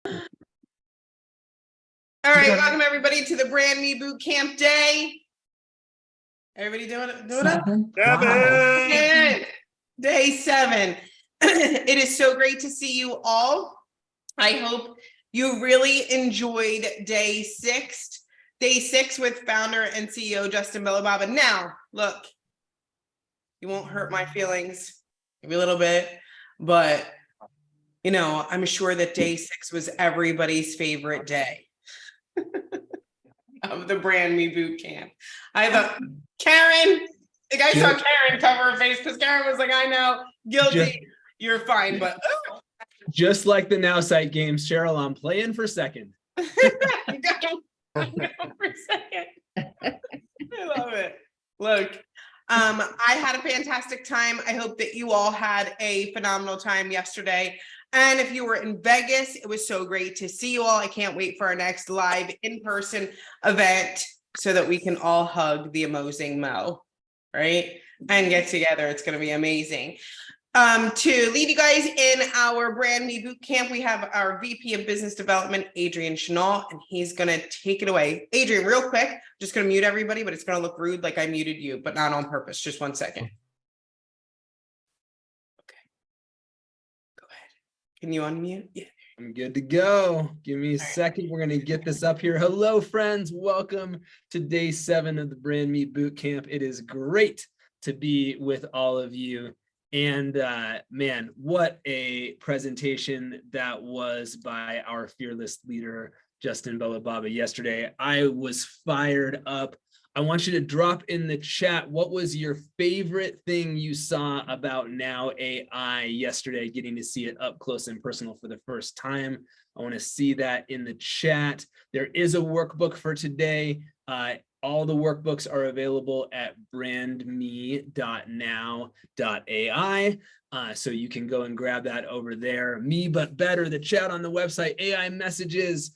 All right, welcome everybody to the BrandMe Bootcamp day. Everybody doing it? Seven. Wow. Day 7. It is so great to see you all. I hope you really enjoyed day 6. Day 6 with founder and CEO Justin Belababa. Now, look, you won't hurt my feelings, maybe a little bit, but you know, I'm sure that day 6 was everybody's favorite day of the BrandMe Bootcamp. I thought, Karen, the guy saw Karen cover her face because Karen was like, I know, guilty, you're fine, but just like the Nowsite games, Cheryl, I'm playing for second. Go for a second. I love it. Look, I had a fantastic time. I hope that you all had a phenomenal time yesterday. And if you were in Vegas, it was so great to see you all. I can't wait for our next live in-person event so that we can all hug the amazing Mo, right? And get together. It's going to be amazing. To lead you guys in our BrandMe Bootcamp, we have our VP of Business Development, Adrian Chenal, and he's going to take it away. Adrian, real quick, just going to mute everybody, but it's going to look rude like I muted you, but not on purpose. Just 1 second. Okay. Go ahead. Can you unmute? Yeah. I'm good to go. Give me a second. We're going to get this up here. Hello, friends. Welcome to day 7 of the BrandMe Bootcamp. It is great to be with all of you. And man, what a presentation that was by our fearless leader, Justin Belababa, yesterday. I was fired up. I want you to drop in the chat, what was your favorite thing you saw about Now AI yesterday, getting to see it up close and personal for the first time? I want to see that in the chat. There is a workbook for today. All the workbooks are available at brandme.now.ai. So you can go and grab that over there. Me But Better, the chat on the website, AI messages.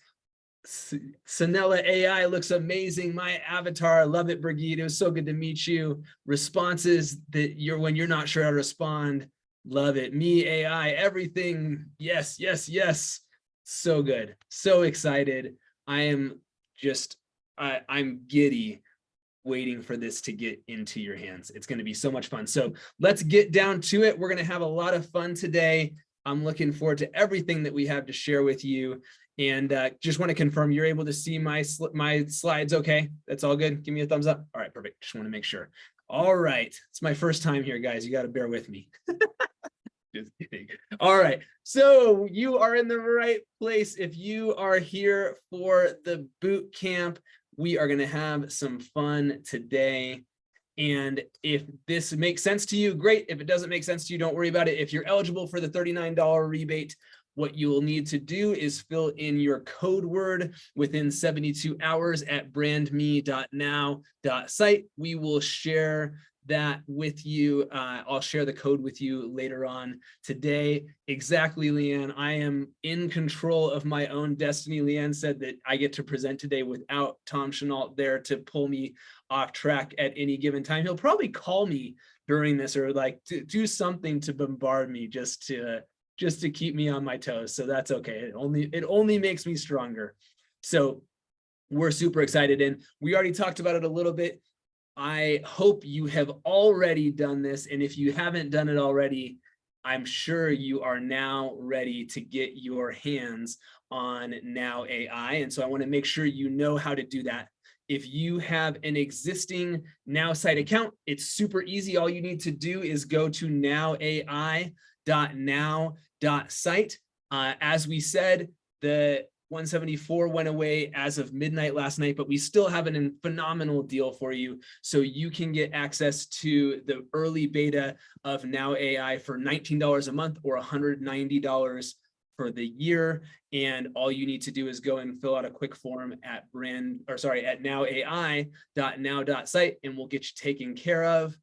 Sanella AI looks amazing. My avatar, I love it, Brigitte. It was so good to meet you. Responses that when you're not sure how to respond, love it. Me AI, everything. Yes, yes, yes. So good. So excited. I'm giddy waiting for this to get into your hands. It's going to be so much fun. So let's get down to it. We're going to have a lot of fun today. I'm looking forward to everything that we have to share with you. And just want to confirm you're able to see my slides okay? That's all good? Give me a thumbs up. All right, perfect. Just want to make sure. All right. It's my first time here, guys. You got to bear with me. Just kidding. All right. So you are in the right place. If you are here for the boot camp, we are going to have some fun today. And if this makes sense to you, great. If it doesn't make sense to you, don't worry about it. If you're eligible for the $39 rebate, what you will need to do is fill in your code word within 72 hours at brandme.now.site. We will share that with you. I'll share the code with you later on today. Exactly, Leanne. I am in control of my own destiny. Leanne said that I get to present today without Tom Chenault there to pull me off track at any given time. He'll probably call me during this or like to do something to bombard me just to keep me on my toes. So that's okay. It only makes me stronger. So we're super excited. And we already talked about it a little bit. I hope you have already done this. And if you haven't done it already, I'm sure you are now ready to get your hands on Now AI. And so I want to make sure you know how to do that. If you have an existing Nowsite account, it's super easy. All you need to do is go to nowai.now.site. As we said, the 174 went away as of midnight last night, but we still have a phenomenal deal for you. So you can get access to the early beta of Now AI for $19 a month or $190 for the year. And all you need to do is go and fill out a quick form at nowai.now.site, and we'll get you taken care of.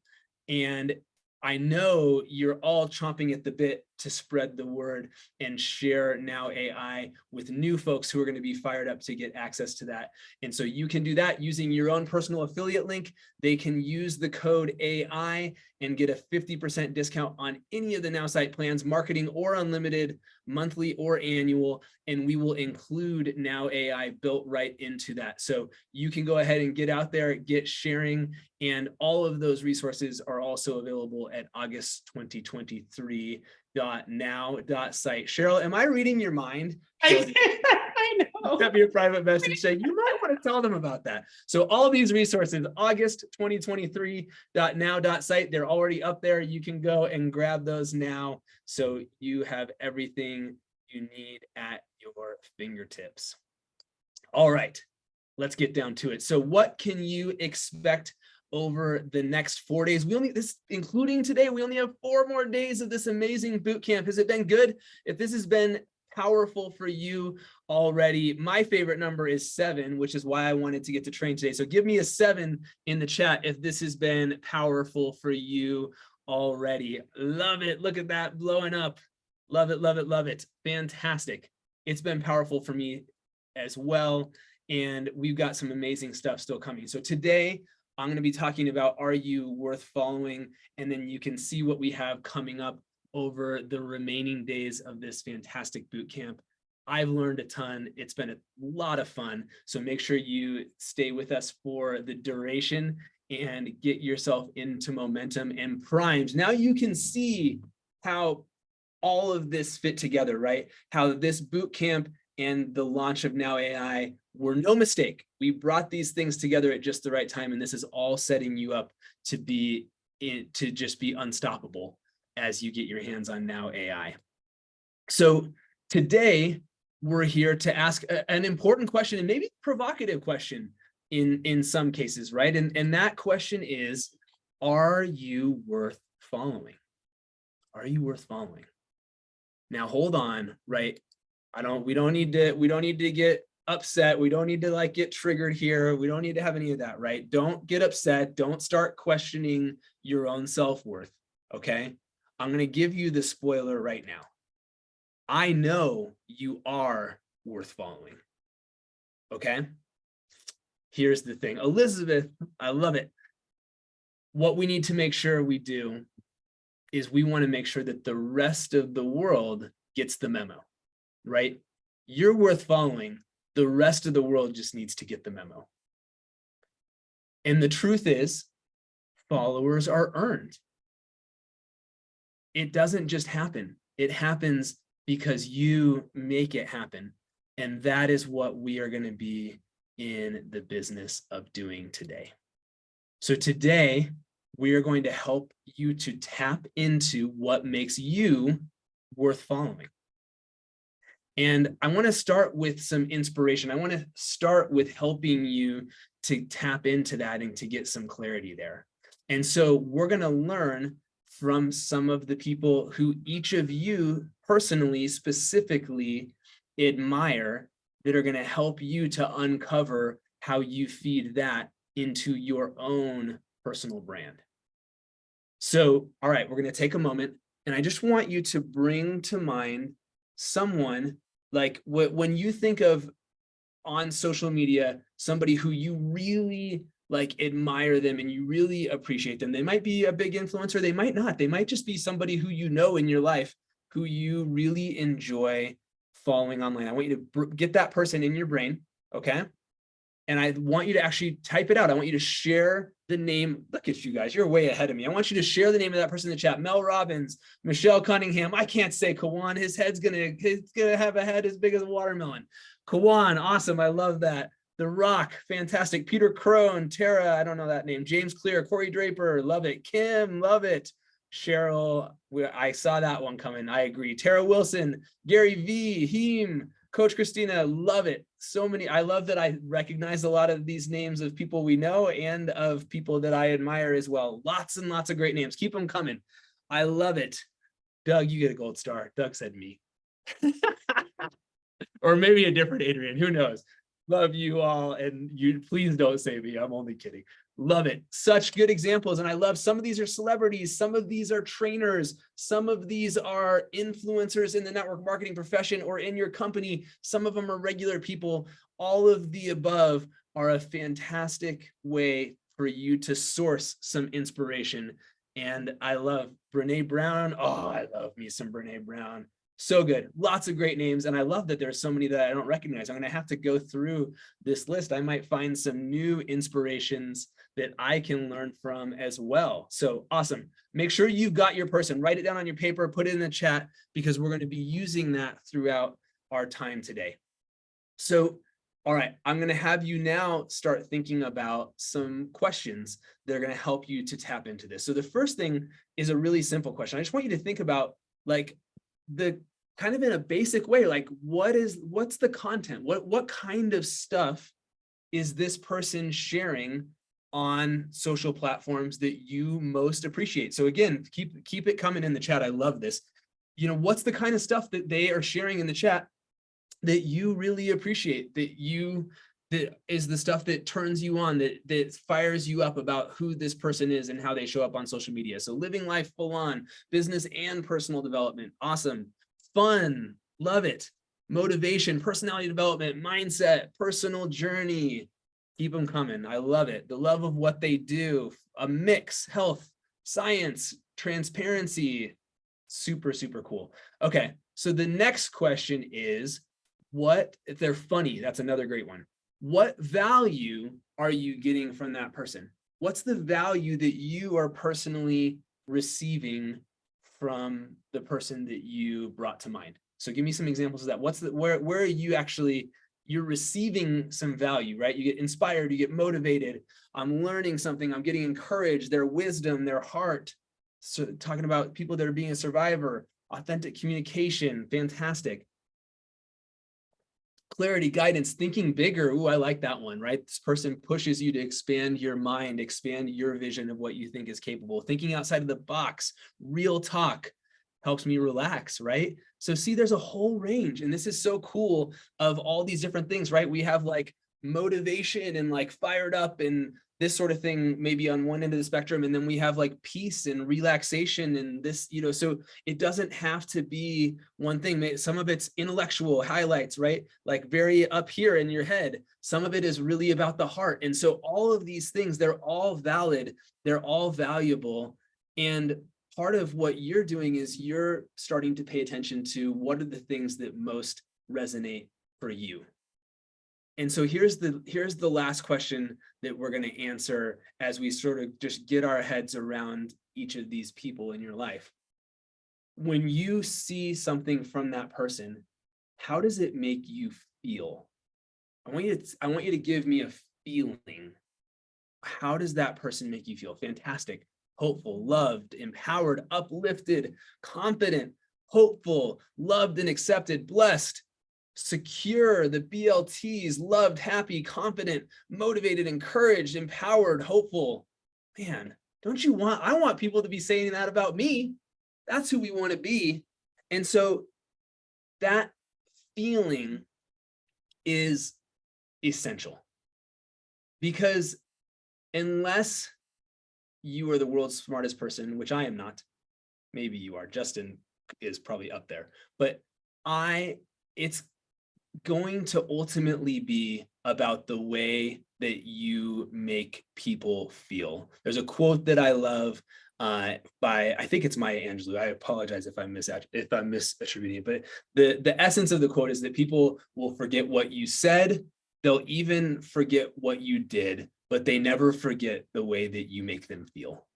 And I know you're all chomping at the bit to spread the word and share Now AI with new folks who are going to be fired up to get access to that. And so you can do that using your own personal affiliate link. They can use the code AI and get a 50% discount on any of the Nowsite plans, marketing or unlimited, monthly or annual, and we will include Now AI built right into that. So you can go ahead and get out there, get sharing, and all of those resources are also available at August2023.now.site. Cheryl, am I reading your mind? I know. Have your private message saying you might want to tell them about that. So all these resources, August2023.now.site, they're already up there. You can go and grab those now. So you have everything you need at your fingertips. All right, let's get down to it. So what can you expect over the next 4 days? We only, this including today, we only have 4 more days of this amazing boot camp. Has it been good? If this has been powerful for you already, my favorite number is 7, which is why I wanted to get to train today. So give me a 7 in the chat if this has been powerful for you already. Love it. Look at that blowing up. Love it, love it, love it. Fantastic. It's been powerful for me as well. And we've got some amazing stuff still coming. So today I'm going to be talking about, are you worth following? And then you can see what we have coming up over the remaining days of this fantastic boot camp. I've learned a ton. It's been a lot of fun. So make sure you stay with us for the duration and get yourself into momentum and primed. Now you can see how all of this fit together, right? How this boot camp and the launch of Now AI were no mistake. We brought these things together at just the right time, and this is all setting you up to be to just be unstoppable as you get your hands on Now AI. So today we're here to ask an important question, and maybe a provocative question in some cases, right? And that question is, are you worth following? Are you worth following? Now hold on, right? We don't need to get upset. We don't need to like get triggered here. We don't need to have any of that, right? Don't get upset. Don't start questioning your own self-worth, okay? I'm going to give you the spoiler right now. I know you are worth following, okay? Here's the thing. Elizabeth, I love it. What we need to make sure we do is we want to make sure that the rest of the world gets the memo, right? You're worth following. The rest of the world just needs to get the memo. And the truth is, followers are earned. It doesn't just happen. It happens because you make it happen. And that is what we are going to be in the business of doing today. So today, we are going to help you to tap into what makes you worth following. And I want to start with some inspiration. I want to start with helping you to tap into that and to get some clarity there. And so we're going to learn from some of the people who each of you personally, specifically admire, that are going to help you to uncover how you feed that into your own personal brand. So, all right, we're going to take a moment, and I just want you to bring to mind someone, like when you think of on social media, somebody who you really like admire them and you really appreciate them. They might be a big influencer, they might not. They might just be somebody who you know in your life who you really enjoy following online. I want you to get that person in your brain, okay? And I want you to actually type it out. I want you to share the name. Look at you guys, you're way ahead of me. I want you to share the name of that person in the chat. Mel Robbins, Michelle Cunningham. I can't say Kawan. His head's gonna have a head as big as a watermelon. Kawan, awesome. I love that. The Rock, fantastic. Peter Crone, Tara, I don't know that name. James Clear, Corey Draper, love it. Kim, love it. Cheryl, I saw that one coming. I agree. Tara Wilson, Gary V, Heem, Coach Christina, love it. So many. I love that I recognize a lot of these names of people we know and of people that I admire as well. Lots and lots of great names. Keep them coming. I love it. Doug, you get a gold star. Doug said me. Or maybe a different Adrian. Who knows? Love you all. And you please don't say me. I'm only kidding. Love it. Such good examples. And I love some of these are celebrities, some of these are trainers, some of these are influencers in the network marketing profession or in your company. Some of them are regular people. All of the above are a fantastic way for you to source some inspiration. And I love Brene Brown. Oh, I love me some Brene Brown. So good. Lots of great names. And I love that there's so many that I don't recognize. I'm going to have to go through this list. I might find some new inspirations that I can learn from as well. So awesome. Make sure you've got your person. Write it down on your paper, put it in the chat, because we're going to be using that throughout our time today. So, all right, I'm going to have you now start thinking about some questions that are going to help you to tap into this. So the first thing is a really simple question. I just want you to think about like the kind of in a basic way, like what's the content? What kind of stuff is this person sharing on social platforms that you most appreciate? So again, keep it coming in the chat. I love this. You know, what's the kind of stuff that they are sharing in the chat that you really appreciate, that is the stuff that turns you on, that fires you up about who this person is and how they show up on social media. So living life full on, business and personal development. Awesome. Fun. Love it. Motivation, personality development, mindset, personal journey. Keep them coming. I love it. The love of what they do, a mix, health, science, transparency. Super, super cool. Okay. So the next question is, what if they're funny? That's another great one. What value are you getting from that person? What's the value that you are personally receiving from the person that you brought to mind? So give me some examples of that. Where are you actually, you're receiving some value, right? You get inspired, you get motivated. I'm learning something, I'm getting encouraged, their wisdom, their heart. So talking about people that are being a survivor, authentic communication, fantastic. Clarity, guidance, thinking bigger. Ooh, I like that one, right? This person pushes you to expand your mind, expand your vision of what you think is capable. Thinking outside of the box, real talk helps me relax, right? So see, there's a whole range, and this is so cool of all these different things, right? We have like motivation and like fired up and this sort of thing maybe on one end of the spectrum, and then we have like peace and relaxation and this, you know, so it doesn't have to be one thing. Some of it's intellectual highlights, right? Like very up here in your head. Some of it is really about the heart. And so all of these things, they're all valid, they're all valuable. And part of what you're doing is you're starting to pay attention to what are the things that most resonate for you. And so here's the last question that we're going to answer as we sort of just get our heads around each of these people in your life. When you see something from that person, how does it make you feel? I want you to give me a feeling. How does that person make you feel? Fantastic, hopeful, loved, empowered, uplifted, confident, hopeful, loved and accepted, blessed, secure, the BLTs, loved, happy, confident, motivated, encouraged, empowered, hopeful. Man, I want people to be saying that about me. That's who we want to be. And so that feeling is essential, because unless you are the world's smartest person, which I am not, maybe you are, Justin is probably up there, but it's going to ultimately be about the way that you make people feel. There's a quote that I love by, I think it's Maya Angelou. I apologize if I'm misattributing it, but the essence of the quote is that people will forget what you said, they'll even forget what you did, but they never forget the way that you make them feel.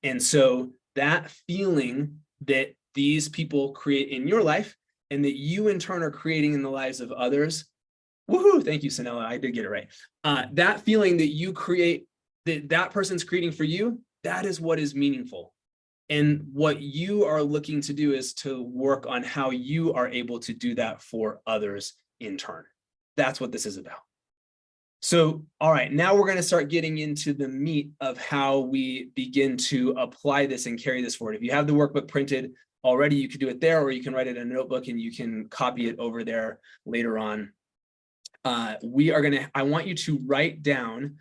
And so that feeling that these people create in your life and that you in turn are creating in the lives of others. Woohoo! Thank you, Sanella. I did get it right. That feeling that you create, that person's creating for you, that is what is meaningful. And what you are looking to do is to work on how you are able to do that for others in turn. That's what this is about. So, all right, now we're going to start getting into the meat of how we begin to apply this and carry this forward. If you have the workbook printed already, you could do it there, or you can write it in a notebook and you can copy it over there later on. I want you to write down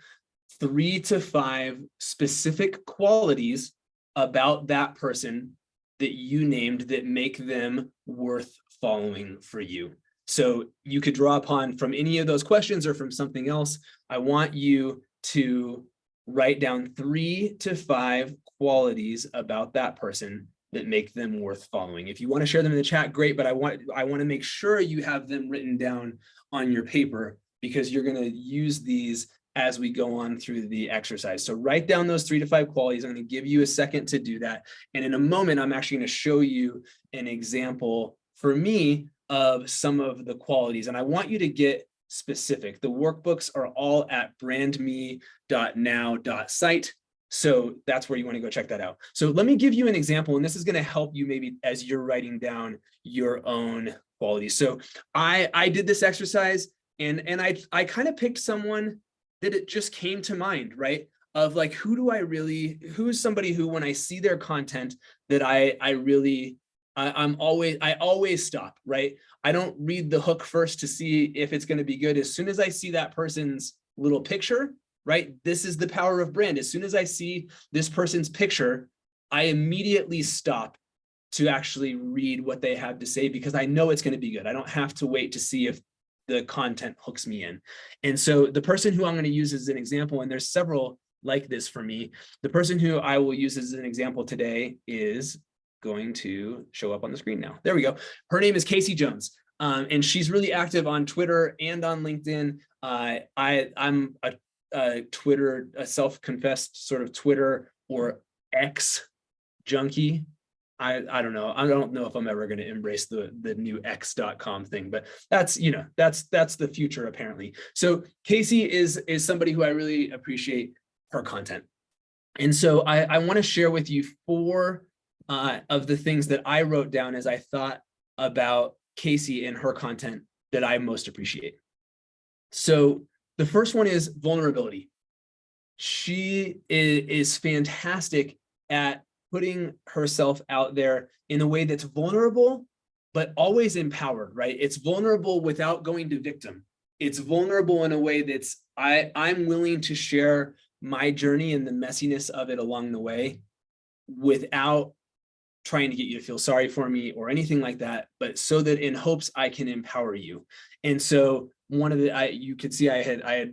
3 to 5 specific qualities about that person that you named that make them worth following for you. So you could draw upon from any of those questions or from something else. I want you to write down 3 to 5 qualities about that person that make them worth following. If you want to share them in the chat, great, but I want to make sure you have them written down on your paper, because you're going to use these as we go on through the exercise. So write down those 3 to 5 qualities. I'm going to give you a second to do that. And in a moment, I'm actually going to show you an example for me of some of the qualities. And I want you to get specific. The workbooks are all at brandme.now.site. So that's where you want to go check that out. So let me give you an example, and this is going to help you maybe as you're writing down your own qualities. So I did this exercise, and I kind of picked someone that it just came to mind, right? Of like, who's somebody who, when I see their content, that I always stop, right? I don't read the hook first to see if it's going to be good. As soon as I see that person's little picture, right? This is the power of brand. As soon as I see this person's picture, I immediately stop to actually read what they have to say, because I know it's going to be good. I don't have to wait to see if the content hooks me in. And so the person who I'm going to use as an example, and there's several like this for me, the person who I will use as an example today is going to show up on the screen now. There we go. Her name is Casey Jones. And she's really active on Twitter and on LinkedIn. I'm a self-confessed sort of Twitter or X junkie. I don't know. I don't know if I'm ever going to embrace the new x.com thing, but that's the future apparently. So Casey is somebody who I really appreciate her content. And so I want to share with you 4 of the things that I wrote down as I thought about Casey and her content that I most appreciate. So the first one is vulnerability. She is fantastic at putting herself out there in a way that's vulnerable, but always empowered, right? It's vulnerable without going to victim. It's vulnerable in a way that's, I'm willing to share my journey and the messiness of it along the way without trying to get you to feel sorry for me or anything like that, but so that in hopes I can empower you. And so one of the, you could see I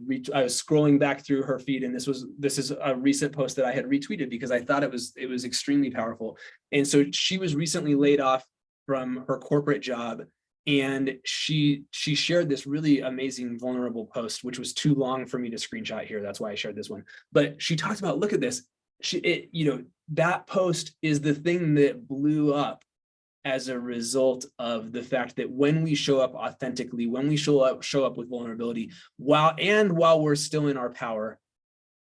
was scrolling back through her feed, and this is a recent post that I had retweeted because I thought it was extremely powerful. And so she was recently laid off from her corporate job, and she shared this really amazing vulnerable post, which was too long for me to screenshot here. That's why I shared this one. But she talked about, look at this. That post is the thing that blew up as a result of the fact that when we show up authentically, when we show up with vulnerability, while we're still in our power,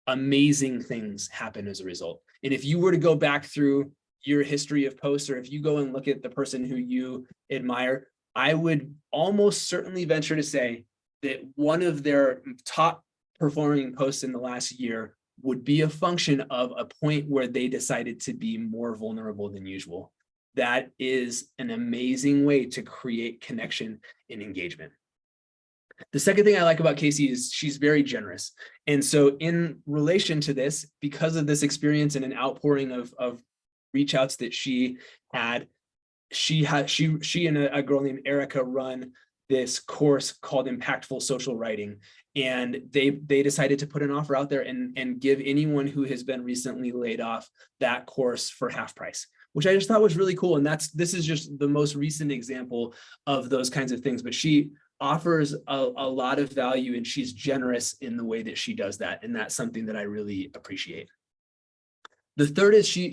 amazing things happen as a result. And if you were to go back through your history of posts, or if you go and look at the person who you admire, I would almost certainly venture to say that one of their top performing posts in the last year would be a function of a point where they decided to be more vulnerable than usual. That is an amazing way to create connection and engagement. The second thing I like about Casey is she's very generous. And so in relation to this, because of this experience and an outpouring of reach outs that she had, she and a girl named Erica run this course called Impactful Social Writing. And they decided to put an offer out there and give anyone who has been recently laid off that course for half price, which I just thought was really cool. And this is just the most recent example of those kinds of things. But she offers a lot of value, and she's generous in the way that she does that. And that's something that I really appreciate. The third is she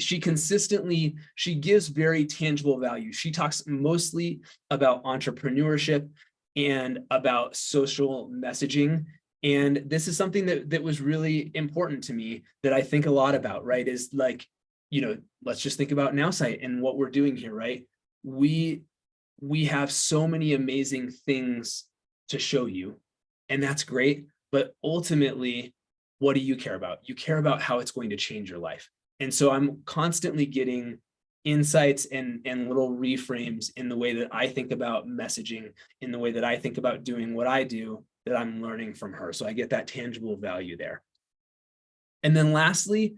gives very tangible value. She talks mostly about entrepreneurship and about social messaging. And this is something that was really important to me, that I think a lot about, right? Is like, let's just think about Nowsite and what we're doing here, right? We have so many amazing things to show you, and that's great. But ultimately, what do you care about? You care about how it's going to change your life. And so I'm constantly getting insights and little reframes in the way that I think about messaging, in the way that I think about doing what I do, that I'm learning from her. So I get that tangible value there. And then lastly,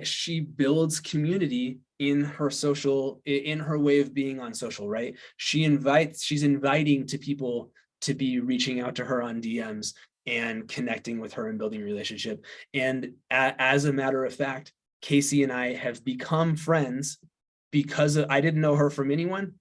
she builds community in her social, in her way of being on social, right? She's inviting to people to be reaching out to her on DMs and connecting with her and building a relationship. And as a matter of fact, Casey and I have become friends because I didn't know her from anyone.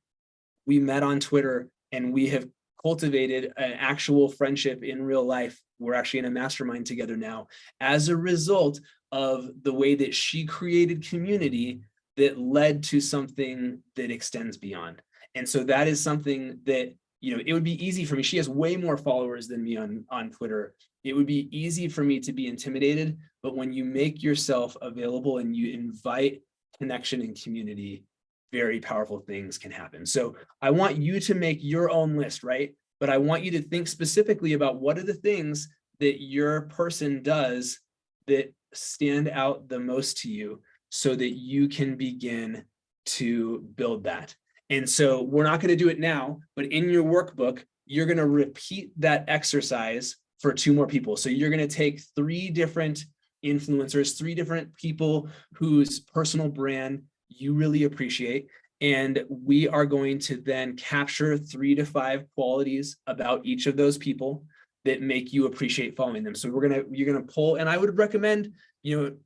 We met on Twitter and we have cultivated an actual friendship in real life. We're actually in a mastermind together now as a result of the way that she created community that led to something that extends beyond. And so that is something that, you know, it would be easy for me. She has way more followers than me on Twitter. It would be easy for me to be intimidated, but when you make yourself available and you invite connection and community, very powerful things can happen. So I want you to make your own list, right? But I want you to think specifically about what are the things that your person does that stand out the most to you so that you can begin to build that. And so we're not going to do it now, but in your workbook, you're going to repeat that exercise for 2 more people. So you're going to take 3 different influencers, 3 different people whose personal brand you really appreciate. And we are going to then capture 3 to 5 qualities about each of those people that make you appreciate following them. So you're gonna pull, and I would recommend, you know,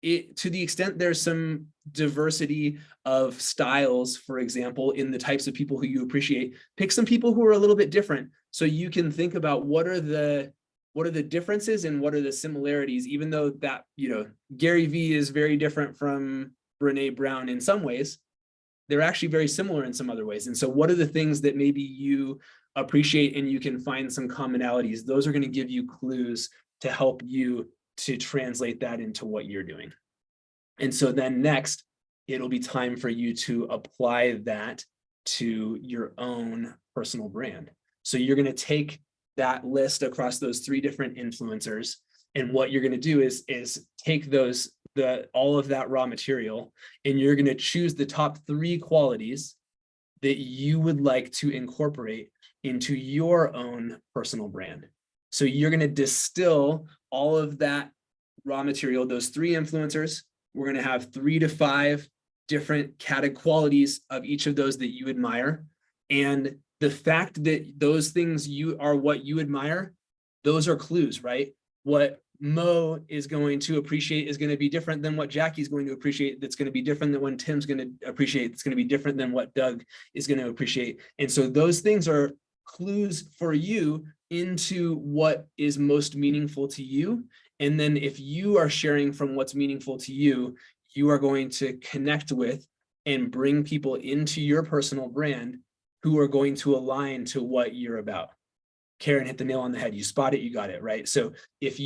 it to the extent there's some diversity of styles, for example, in the types of people who you appreciate, pick some people who are a little bit different so you can think about what are the differences and what are the similarities, even though that, you know, Gary Vee is very different from Brene Brown in some ways. They're actually very similar in some other ways. And so what are the things that maybe you appreciate and you can find some commonalities? Those are going to give you clues to help you to translate that into what you're doing. And so then next, it'll be time for you to apply that to your own personal brand. So you're going to take that list across those 3 different influencers. And what you're going to do is take all of that raw material, and you're going to choose the top 3 qualities that you would like to incorporate into your own personal brand. So you're going to distill all of that raw material, those 3 influencers. We're going to have 3 to 5 different qualities of each of those that you admire. And the fact that those things are what you admire, those are clues, right? What Mo is going to appreciate is going to be different than what Jackie's going to appreciate. That's going to be different than what Tim's going to appreciate. It's going to be different than what Doug is going to appreciate. And so those things are clues for you into what is most meaningful to you. And then if you are sharing from what's meaningful to you, you are going to connect with and bring people into your personal brand who are going to align to what you're about. Karen hit the nail on the head. You spot it, you got it, right? So if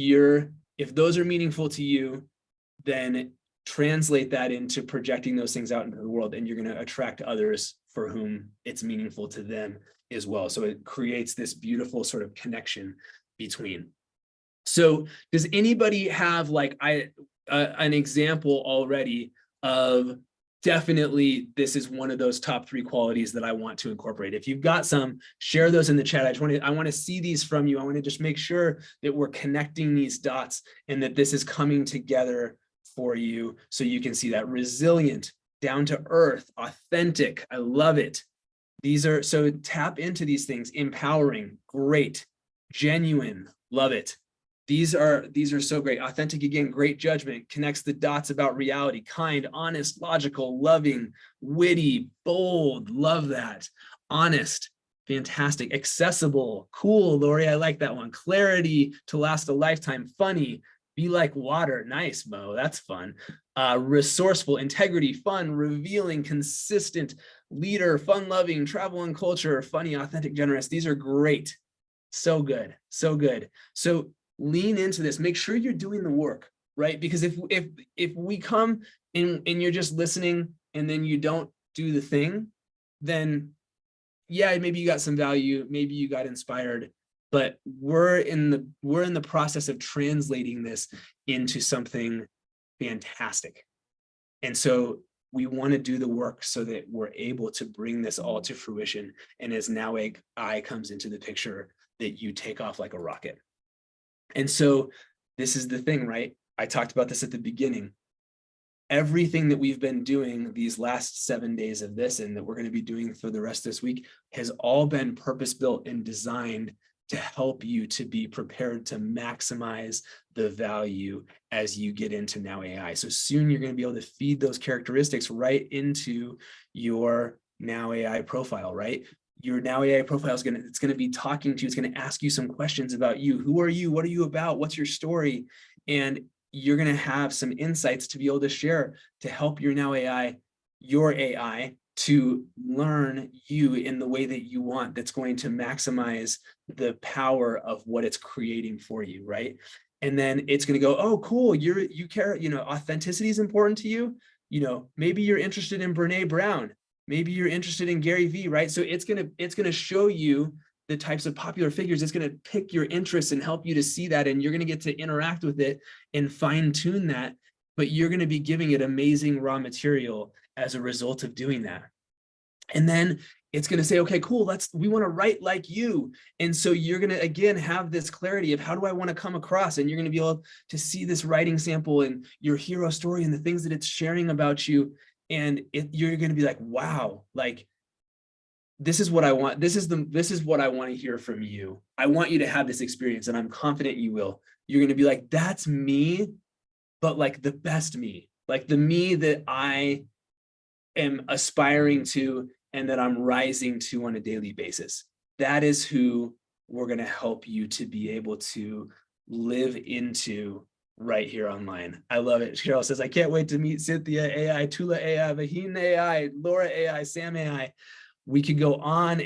those are meaningful to you, then translate that into projecting those things out into the world, and you're going to attract others for whom it's meaningful to them as well. So it creates this beautiful sort of connection between. So does anybody have like an example already of definitely this is one of those top 3 qualities that I want to incorporate? If you've got some, share those in the chat. I want to see these from you. I want to just make sure that we're connecting these dots and that this is coming together for you so you can see that. Resilient, down to earth, authentic. I love it. So tap into these things. Empowering, great. Genuine, love it. These are so great. Authentic, again, great judgment, connects the dots about reality. Kind, honest, logical, loving, witty, bold, love that. Honest, fantastic. Accessible, cool, Lori, I like that one. Clarity, to last a lifetime. Funny, be like water. Nice, Mo, that's fun. Resourceful, integrity, fun, revealing, consistent, leader, fun-loving, travel and culture, funny, authentic, generous. These are great. So good, so good. So lean into this. Make sure you're doing the work, right? Because if we come and you're just listening and then you don't do the thing, then yeah, maybe you got some value, maybe you got inspired, but we're in the process of translating this into something fantastic. And so we want to do the work so that we're able to bring this all to fruition. And as Now AI comes into the picture, that you take off like a rocket. And so this is the thing, right? I talked about this at the beginning. Everything that we've been doing these last 7 days of this and that we're going to be doing for the rest of this week has all been purpose-built and designed to help you to be prepared to maximize the value as you get into Now AI. So soon you're going to be able to feed those characteristics right into your Now AI profile, right? Your Now AI profile is it's going to be talking to you. It's going to ask you some questions about you. Who are you? What are you about? What's your story? And you're going to have some insights to be able to share to help your Now AI, your AI, to learn you in the way that you want, that's going to maximize the power of what it's creating for you, right? And then it's going to go, oh, cool, you care, authenticity is important to you. Maybe you're interested in Brene Brown. Maybe you're interested in Gary Vee, right? So it's going to show you the types of popular figures. It's going to pick your interests and help you to see that. And you're going to get to interact with it and fine tune that. But you're going to be giving it amazing raw material as a result of doing that. And then it's going to say, okay, cool, we want to write like you. And so you're going to, again, have this clarity of how do I want to come across? And you're going to be able to see this writing sample and your hero story and the things that it's sharing about you. And you're going to be like, wow, like, this is what I want. This is what I want to hear from you. I want you to have this experience, and I'm confident you will. You're going to be like, that's me, but like the best me, like the me that I am aspiring to and that I'm rising to on a daily basis. That is who we're going to help you to be able to live into right here online. I love it. Cheryl says, I can't wait to meet Cynthia AI, Tula AI, Vaheen AI, Laura AI, Sam AI. We could go on,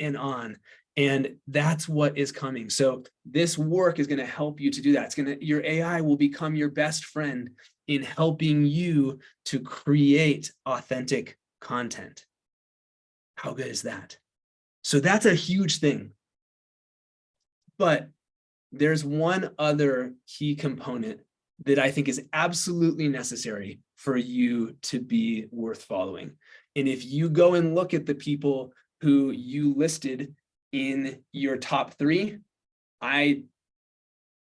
and that's what is coming. So this work is going to help you to do that. Your AI will become your best friend in helping you to create authentic content. How good is that? So that's a huge thing. But there's one other key component that I think is absolutely necessary for you to be worth following. And if you go and look at the people who you listed in your top 3, I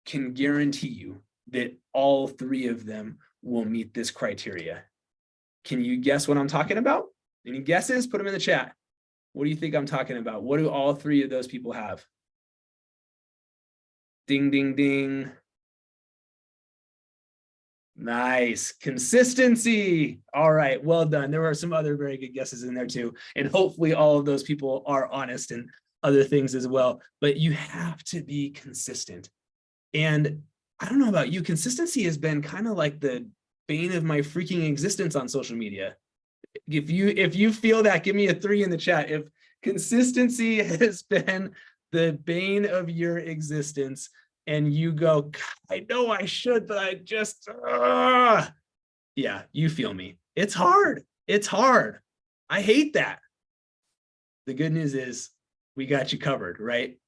can guarantee you that all 3 of them will meet this criteria. Can you guess what I'm talking about? Any guesses? Put them in the chat. What do you think I'm talking about? What do all 3 of those people have? Ding, ding, ding. Nice. Consistency. All right. Well done. There were some other very good guesses in there too. And hopefully all of those people are honest and other things as well. But you have to be consistent. And I don't know about you, consistency has been kind of like the bane of my freaking existence on social media. If you feel that, give me a 3 in the chat. If consistency has been the bane of your existence, and you go, I know I should, but I just, yeah, you feel me. It's hard. It's hard. I hate that. The good news is we got you covered, right?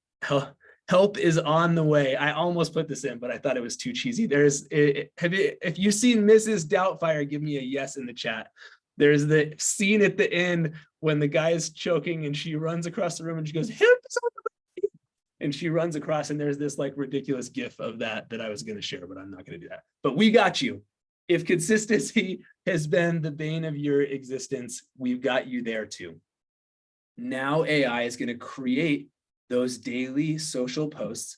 Help is on the way. I almost put this in, but I thought it was too cheesy. If you've seen Mrs. Doubtfire, give me a yes in the chat. There's the scene at the end when the guy is choking and she runs across the room and she goes, help is on the way. And she runs across, and there's this like ridiculous gif of that I was going to share, but I'm not going to do that. But we got you. If consistency has been the bane of your existence, we've got you there too. Now AI is going to create those daily social posts.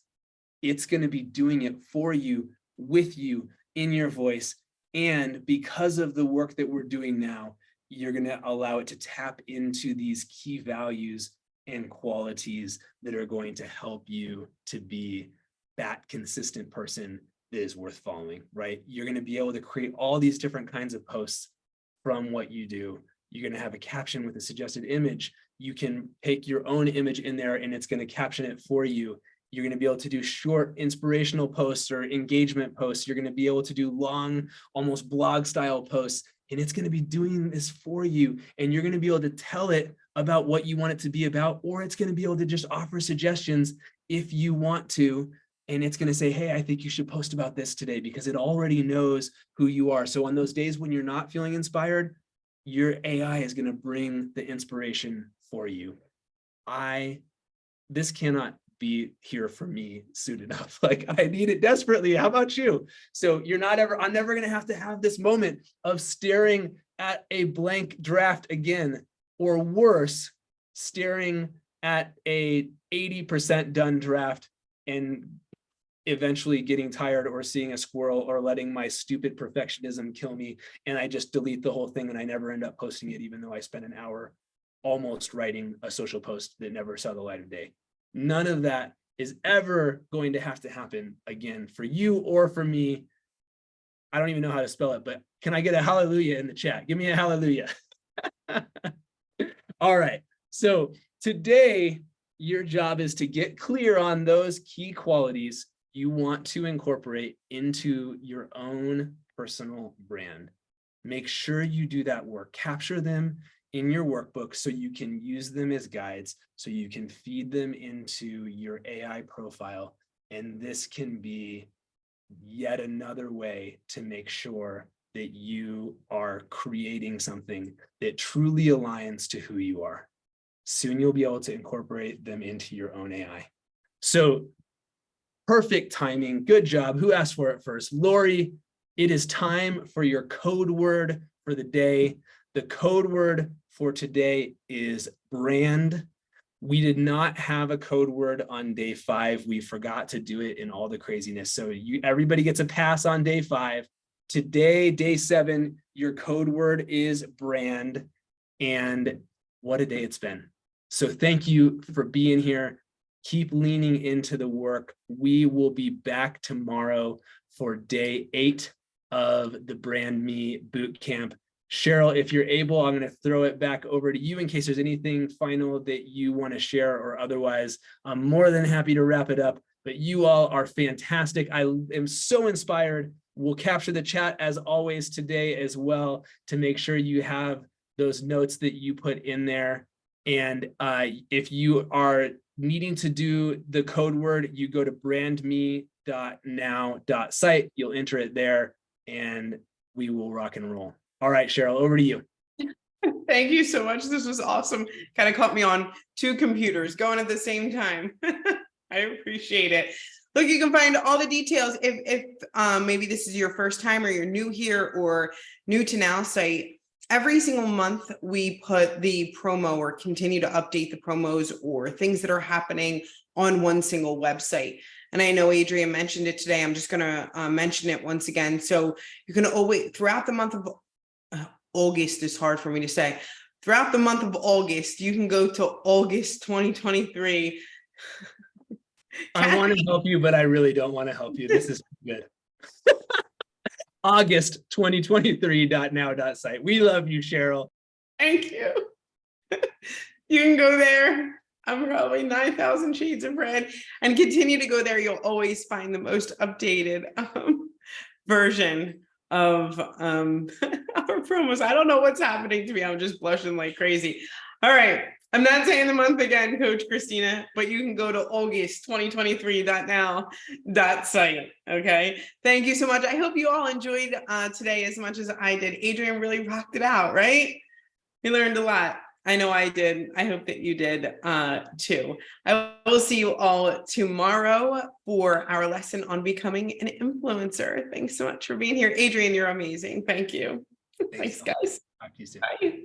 It's going to be doing it for you, with you, in your voice. And because of the work that we're doing now, you're going to allow it to tap into these key values and qualities that are going to help you to be that consistent person that is worth following, right? You're going to be able to create all these different kinds of posts from what you do. You're going to have a caption with a suggested image. You can take your own image in there and it's going to caption it for you. You're going to be able to do short inspirational posts or engagement posts. You're going to be able to do long, almost blog style posts, and it's going to be doing this for you. And you're going to be able to tell it about what you want it to be about, or it's going to be able to just offer suggestions if you want to. And it's going to say, hey, I think you should post about this today, because it already knows who you are. So on those days when you're not feeling inspired, your AI is going to bring the inspiration for you. This cannot be here for me soon enough. Like, I need it desperately. How about you? So I'm never going to have this moment of staring at a blank draft again, or worse, staring at a 80% done draft and eventually getting tired or seeing a squirrel or letting my stupid perfectionism kill me. And I just delete the whole thing and I never end up posting it, even though I spent an hour almost writing a social post that never saw the light of day. None of that is ever going to have to happen again for you or for me. I don't even know how to spell it, but can I get a hallelujah in the chat? Give me a hallelujah. All right. So today, your job is to get clear on those key qualities you want to incorporate into your own personal brand. Make sure you do that work. Capture them in your workbook so you can use them as guides, so you can feed them into your AI profile. And this can be yet another way to make sure that you are creating something that truly aligns to who you are. Soon you'll be able to incorporate them into your own AI. So perfect timing. Good job. Who asked for it first? Lori, it is time for your code word for the day. The code word for today is brand. We did not have a code word on day 5. We forgot to do it in all the craziness. So everybody gets a pass on day 5. Today, day 7, your code word is brand. And what a day it's been. So thank you for being here. Keep leaning into the work. We will be back tomorrow for day 8 of the BrandMe Bootcamp. Cheryl, if you're able, I'm going to throw it back over to you in case there's anything final that you want to share, or otherwise, I'm more than happy to wrap it up. But you all are fantastic. I am so inspired. We'll capture the chat as always today as well to make sure you have those notes that you put in there. And if you are needing to do the code word, you go to brandme.now.site. You'll enter it there and we will rock and roll. All right, Cheryl, over to you. Thank you so much. This was awesome. Kind of caught me on 2 computers going at the same time. I appreciate it. Look, you can find all the details if maybe this is your first time or you're new here or new to Nowsite. Every single month, we put the promo or continue to update the promos or things that are happening on one single website. And I know Adrian mentioned it today. I'm just going to mention it once again. So you can always, throughout the month of August, is hard for me to say. Throughout the month of August, you can go to August 2023. I want to help you, but I really don't want to help you. This is good. August 2023.now.site. We love you, Cheryl. Thank you. You can go there. I'm probably 9,000 shades of red, and continue to go there. You'll always find the most updated version of our promos. I don't know what's happening to me. I'm just blushing like crazy. All right. I'm not saying the month again, Coach Christina, but you can go to August 2023.now.site. Okay. Thank you so much. I hope you all enjoyed today as much as I did. Adrian really rocked it out, right? We learned a lot. I know I did. I hope that you did too. I will see you all tomorrow for our lesson on becoming an influencer. Thanks so much for being here. Adrian, you're amazing. Thank you. Thanks, guys. Talk to you soon. Bye.